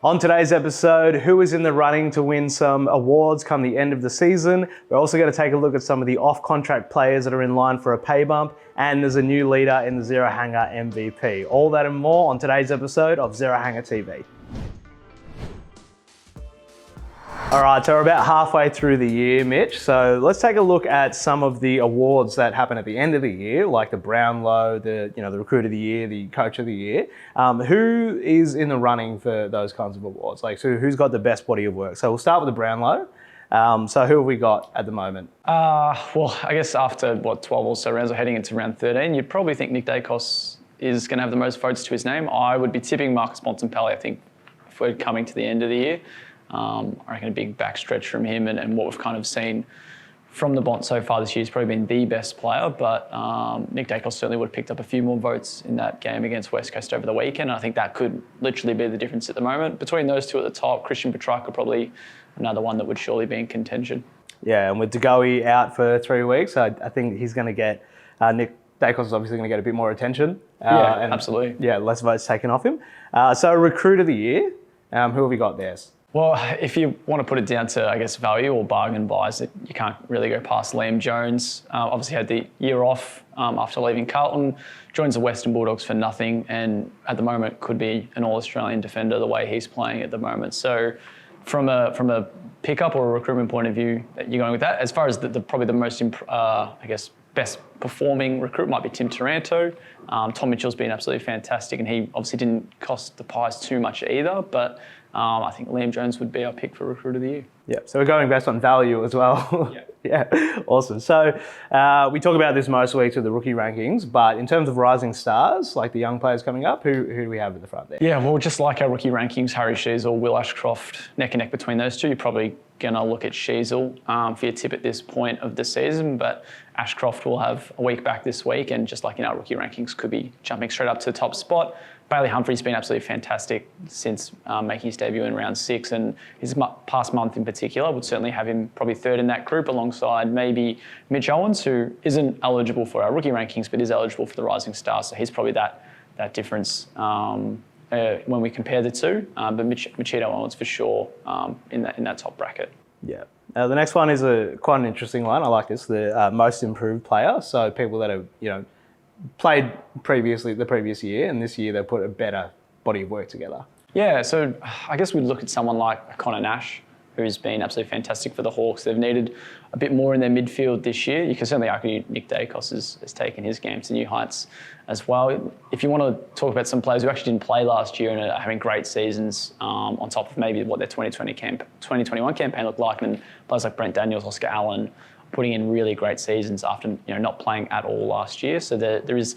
On today's episode, who is in the running to win some awards come the end of the season? We're also going to take a look at some of the off-contract players that are in line for a pay bump, and there's a new leader in the Zero Hanger MVP. All that and more on today's episode of Zero Hanger TV. All right, so we're about halfway through the year, Mitch. So let's take a look at some of the awards that happen at the end of the year, like the Brownlow, the Recruit of the Year, the Coach of the Year. Who is in the running for those kinds of awards? Like, so who's got the best body of work? So we'll start with the Brownlow. So who have we got at the moment? Well, I guess after 12 or so rounds, or heading into round 13, you'd probably think Nick Daicos is going to have the most votes to his name. I would be tipping Marcus Bontempelli, I think, if we're coming to the end of the year. I reckon a big backstretch from him and what we've kind of seen from the Bont so far this year has probably been the best player, but Nick Daicos certainly would have picked up a few more votes in that game against West Coast over the weekend. I think that could literally be the difference at the moment. Between those two at the top, Christian Petrarca probably another one that would surely be in contention. Yeah, and with Degoe out for 3 weeks, I think he's going to get, Nick Daicos is obviously going to get a bit more attention. And absolutely. Yeah, less votes taken off him. So Recruit of the Year, who have we got there? Well, if you want to put it down to, I guess, value or bargain buys, you can't really go past Liam Jones. Obviously had the year off after leaving Carlton, joins the Western Bulldogs for nothing, and at the moment could be an All-Australian defender the way he's playing at the moment. So from a pickup or a recruitment point of view, you're going with that. As far as probably the most, best performing recruit might be Tim Taranto. Tom Mitchell's been absolutely fantastic, and he obviously didn't cost the Pies too much either, but I think Liam Jones would be our pick for Recruit of the Year. Yeah, so we're going based on value as well. Yeah, awesome. So we talk about this most weeks with the rookie rankings, but in terms of rising stars, like the young players coming up, who do we have at the front there? Yeah, well, just like our rookie rankings, Harry Sheezel, Will Ashcroft, neck and neck between those two. You're probably going to look at Sheezel for your tip at this point of the season, but Ashcroft will have a week back this week, and just like in our rookie rankings, could be jumping straight up to the top spot. Bailey Humphrey's been absolutely fantastic since making his debut in round 6, and his past month in particular would certainly have him probably third in that group alongside maybe Mitch Owens, who isn't eligible for our rookie rankings but is eligible for the Rising Stars. So he's probably that difference when we compare the two. But Michito Owens for sure in that top bracket. Yeah. The next one is quite an interesting one. I like this, the most improved player. So people that have played previously the previous year, and this year they put a better body of work together. Yeah, so I guess we'd look at someone like Connor Nash, who's been absolutely fantastic for the Hawks. They've needed a bit more in their midfield this year. You can certainly argue Nick Daicos has taken his game to new heights as well. If you want to talk about some players who actually didn't play last year and are having great seasons on top of maybe what their 2021 campaign looked like, and players like Brent Daniels, Oscar Allen, putting in really great seasons after not playing at all last year. So there is,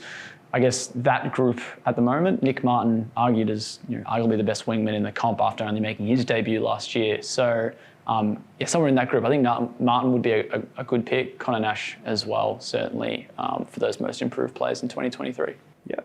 I guess, that group at the moment. Nick Martin argued as arguably the best wingman in the comp after only making his debut last year. So somewhere in that group, I think Martin would be a good pick. Connor Nash as well, certainly, for those most improved players in 2023. Yeah.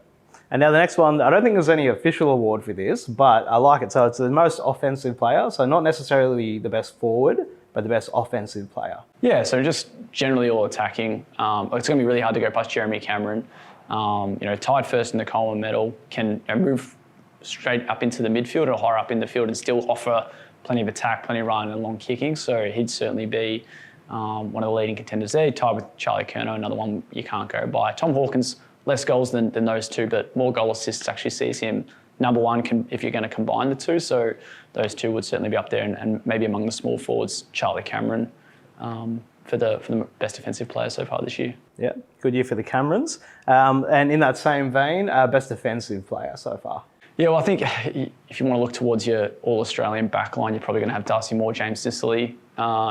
And now the next one, I don't think there's any official award for this, but I like it. So it's the most offensive player. So not necessarily the best forward, but the best offensive player. Yeah, so just generally all attacking. It's going to be really hard to go past Jeremy Cameron. Tied first in the Coleman medal, can move straight up into the midfield or higher up in the field and still offer plenty of attack, plenty of run and long kicking. So he'd certainly be one of the leading contenders there. Tied with Charlie Curnow, another one you can't go by. Tom Hawkins, less goals than those two, but more goal assists actually sees him number one if you're going to combine the two. So those two would certainly be up there, and maybe among the small forwards, Charlie Cameron for the best defensive player so far this year. Yeah, good year for the Camerons. And in that same vein, best defensive player so far. Yeah, well, I think if you want to look towards your All-Australian backline, you're probably going to have Darcy Moore, James Sicily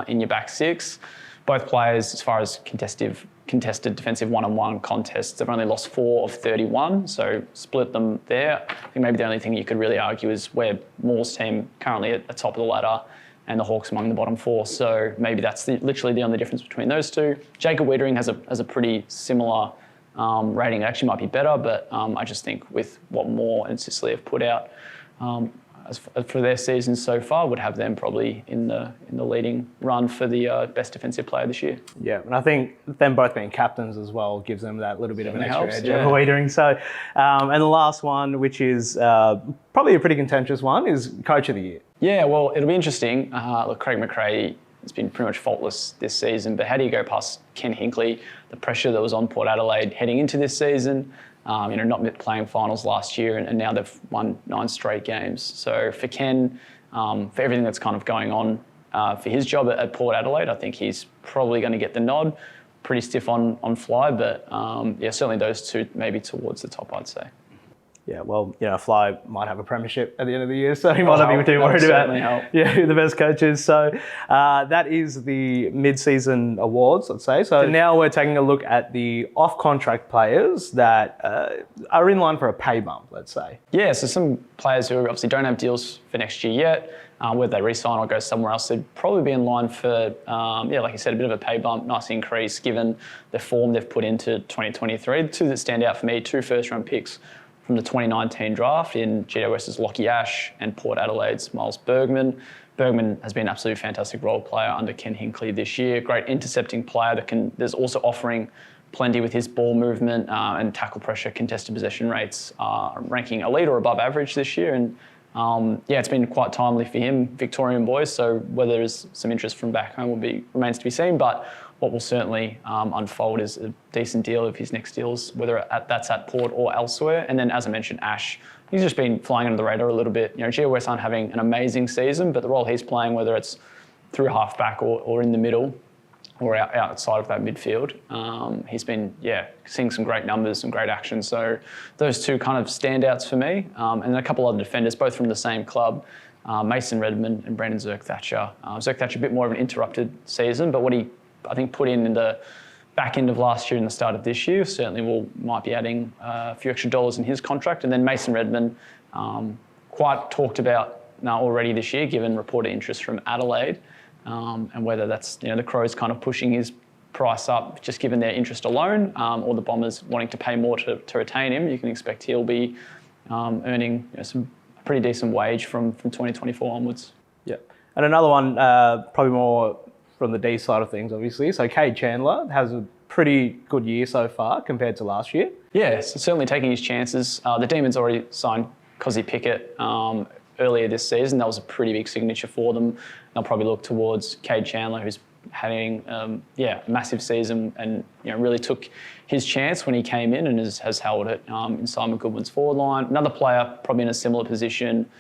in your back six. Both players, as far as contested defensive one-on-one contests, they've only lost 4 of 31, so split them there. I think maybe the only thing you could really argue is where Moore's team currently at the top of the ladder and the Hawks among the bottom 4. So maybe that's literally the only difference between those two. Jacob Wiedering has a pretty similar rating. It actually might be better, but I just think with what Moore and Sicily have put out, as for their season so far, would have them probably in the leading run for the best defensive player this year. Yeah, and I think them both being captains as well gives them that little bit of an extra helps, edge yeah. over Wiedering. So, and the last one, which is probably a pretty contentious one, is Coach of the Year. Yeah, well, it'll be interesting. Look, Craig McRae has been pretty much faultless this season, but how do you go past Ken Hinkley, the pressure that was on Port Adelaide heading into this season? Not playing finals last year, and now they've won 9 straight games. So for Ken, for everything that's kind of going on for his job at Port Adelaide, I think he's probably going to get the nod. Pretty stiff on fly, but certainly those two maybe towards the top, I'd say. Yeah, well, Fly might have a premiership at the end of the year, so he might not be too worried about who the best coach is. So that is the mid-season awards, let's say. So now we're taking a look at the off-contract players that are in line for a pay bump, let's say. Yeah, so some players who obviously don't have deals for next year yet, whether they re-sign or go somewhere else, they'd probably be in line for, like you said, a bit of a pay bump, nice increase given the form they've put into 2023. The two that stand out for me, 2 first-round picks from the 2019 draft in GWS's Lockie Ash and Port Adelaide's Miles Bergman. Bergman has been an absolutely fantastic role player under Ken Hinkley this year. Great intercepting player there's also offering plenty with his ball movement and tackle pressure, contested possession rates, ranking elite or above average this year. And it's been quite timely for him, Victorian boys. So whether there's some interest from back home remains to be seen. But what will certainly unfold is a decent deal of his next deals, whether that's at Port or elsewhere. And then, as I mentioned, Ash, he's just been flying under the radar a little bit. GWS aren't having an amazing season, but the role he's playing, whether it's through half-back or in the middle or outside of that midfield, he's been, seeing some great numbers, some great action. So those two kind of standouts for me. And then a couple other defenders, both from the same club, Mason Redmond and Brandon Zerk-Thatcher. Zerk-Thatcher, a bit more of an interrupted season, but what he I think put in the back end of last year and the start of this year certainly might be adding a few extra dollars in his contract. And then Mason Redmond, quite talked about now already this year, given reported interest from Adelaide, and whether that's the Crows kind of pushing his price up just given their interest alone, or the Bombers wanting to pay more to retain him. You can expect he'll be earning some pretty decent wage from 2024 onwards. Yeah, and another one probably more from the D side of things, obviously. So Cade Chandler has a pretty good year so far compared to last year. Yeah, so certainly taking his chances. The Demons already signed Cozzy Pickett earlier this season. That was a pretty big signature for them. They'll probably look towards Cade Chandler, who's having a massive season and really took his chance when he came in and has held it in Simon Goodwin's forward line. Another player probably in a similar position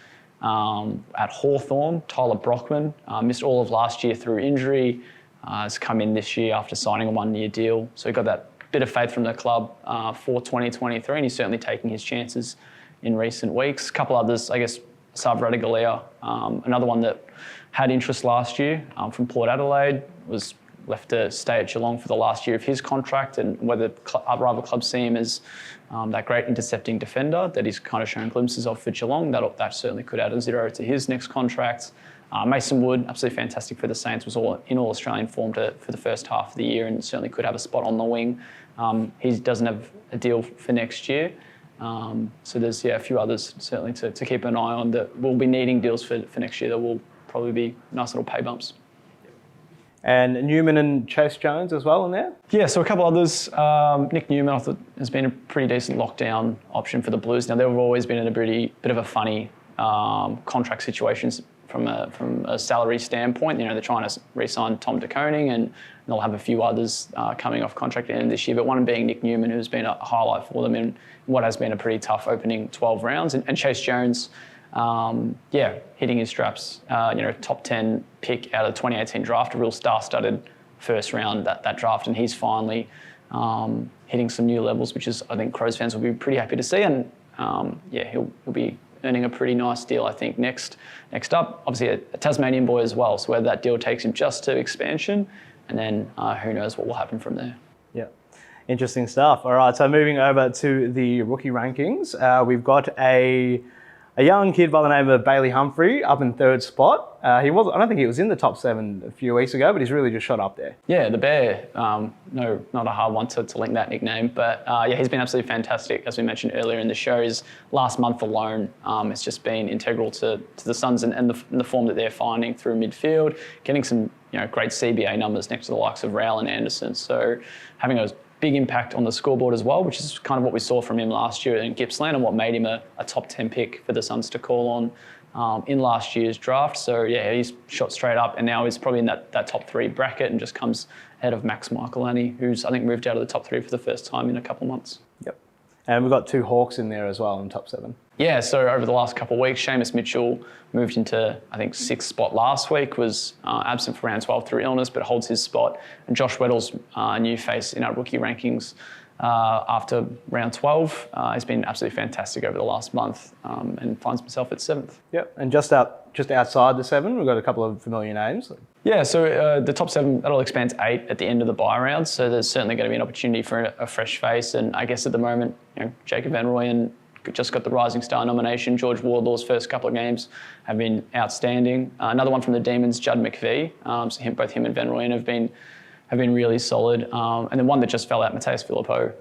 at Hawthorn, Tyler Brockman, missed all of last year through injury, has come in this year after signing a 1-year deal. So he got that bit of faith from the club for 2023, and he's certainly taking his chances in recent weeks. A couple others, I guess, Sav Radigalia, another one that had interest last year from Port Adelaide, was left to stay at Geelong for the last year of his contract, and whether rival clubs see him as that great intercepting defender that he's kind of shown glimpses of for Geelong, that certainly could add a zero to his next contract. Mason Wood, absolutely fantastic for the Saints, was in All-Australian form for the first half of the year and certainly could have a spot on the wing. He doesn't have a deal for next year. So there's a few others certainly to keep an eye on that will be needing deals for next year that will probably be nice little pay bumps. And Newman and Chase Jones as well in there? Yeah, so a couple others. Nick Newman, I thought, has been a pretty decent lockdown option for the Blues. Now, they've always been in a bit of a funny contract situations from a salary standpoint. They're trying to re-sign Tom De Koning, and they'll have a few oths coming off contract at the end of this year, but one being Nick Newman, who's been a highlight for them in what has been a pretty tough opening 12 rounds. And Chase Jones, hitting his straps, top 10 pick out of the 2018 draft, a real star-studded first round, that draft, and he's finally hitting some new levels, which is, I think, Crows fans will be pretty happy to see, and he'll be earning a pretty nice deal, I think. Next up, obviously a Tasmanian boy as well, so whether that deal takes him just to expansion, and then who knows what will happen from there. Yeah, interesting stuff. All right, so moving over to the rookie rankings, we've got a a young kid by the name of Bailey Humphrey up in third spot. I don't think he was in the top 7 a few weeks ago, but he's really just shot up there. Yeah, the Bear. No, not a hard one to link that nickname, but yeah, he's been absolutely fantastic. As we mentioned earlier in the show, his last month alone, it's just been integral to the Suns and the form that they're finding through midfield, getting some great CBA numbers next to the likes of Rowell and Anderson. So having a big impact on the scoreboard as well, which is kind of what we saw from him last year in Gippsland and what made him a top 10 pick for the Suns to call on in last year's draft. So yeah, he's shot straight up and now he's probably in that top 3 bracket and just comes ahead of Max Michaelani, who's I think moved out of the top 3 for the first time in a couple months. Yep. And we've got 2 Hawks in there as well in top 7. Yeah, so over the last couple of weeks, Seamus Mitchell moved into, I think, 6th spot last week, was absent for round 12 through illness, but holds his spot. And Josh Weddle's a new face in our rookie rankings after round 12. He's been absolutely fantastic over the last month and finds himself at 7th. Yep, and just outside the 7, we've got a couple of familiar names. Yeah, so the top 7, that'll expand to 8 at the end of the bye round. So there's certainly going to be an opportunity for a fresh face. And I guess at the moment, Jacob Van Rooyen just got the Rising Star nomination. George Wardlaw's first couple of games have been outstanding. Another one from the Demons, Judd McVie. So both him and Van Rooyen have been really solid. And then one that just fell out, Mateus Filippo.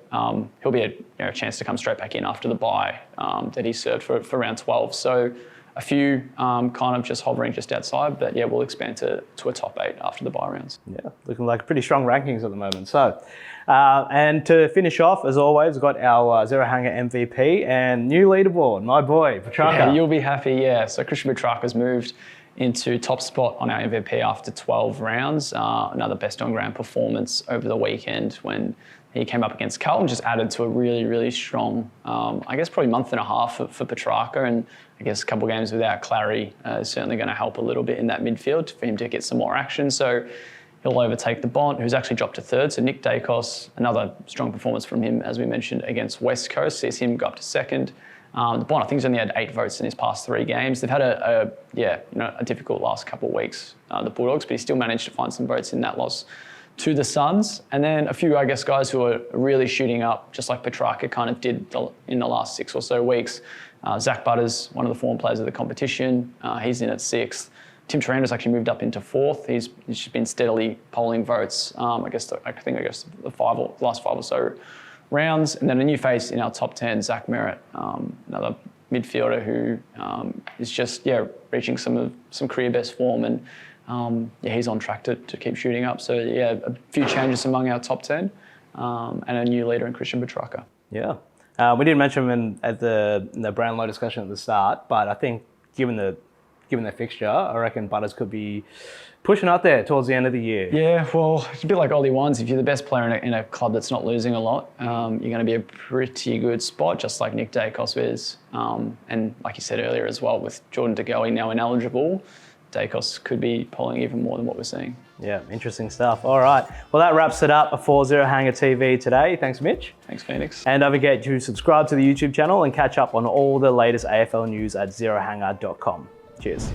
He'll be a chance to come straight back in after the bye that he served for round 12. So a few kind of just hovering just outside, but yeah, we'll expand to a top 8 after the bye rounds. Yeah, looking like pretty strong rankings at the moment. So, and to finish off, as always, we've got our Zero Hanger MVP and new leaderboard, my boy, Petrarca. Yeah, you'll be happy, yeah. So Christian Petrarca's moved into top spot on our MVP after 12 rounds. Another best on ground performance over the weekend when he came up against Carlton, just added to a really, really strong, I guess probably month and a half for Petrarca. And I guess a couple of games without Clary is certainly going to help a little bit in that midfield for him to get some more action. So he'll overtake the Bont, who's actually dropped to 3rd. So Nick Dacos, another strong performance from him, as we mentioned, against West Coast, sees him go up to 2nd. The Bont, I think, he's only had 8 votes in his past 3 games. They've had a difficult last couple of weeks, the Bulldogs, but he still managed to find some votes in that loss to the Suns. And then a few, I guess, guys who are really shooting up, just like Petrarca kind of did in the last 6 or so weeks. Zach Butters, one of the form players of the competition, he's in at 6th. Tim Taranto's actually moved up into 4th. He's just been steadily polling votes. I guess the last 5 or so rounds. And then a new face in our top 10, Zach Merritt, another midfielder who is just reaching some career best form, and he's on track to keep shooting up. So yeah, a few changes among our top 10, and a new leader in Christian Petrarca. Yeah, we didn't mention him at the Brownlow discussion at the start, but I think given the fixture, I reckon Butters could be pushing up there towards the end of the year. Yeah, well, it's a bit like Ollie Wines. If you're the best player in a club that's not losing a lot, you're going to be a pretty good spot, just like Nick Dacos is. And like you said earlier as well, with Jordan De Goey now ineligible, Dacos could be polling even more than what we're seeing. Yeah, interesting stuff. All right. Well, that wraps it up for Zero Hanger TV today. Thanks, Mitch. Thanks, Phoenix. And don't forget to subscribe to the YouTube channel and catch up on all the latest AFL news at zerohanger.com. Cheers.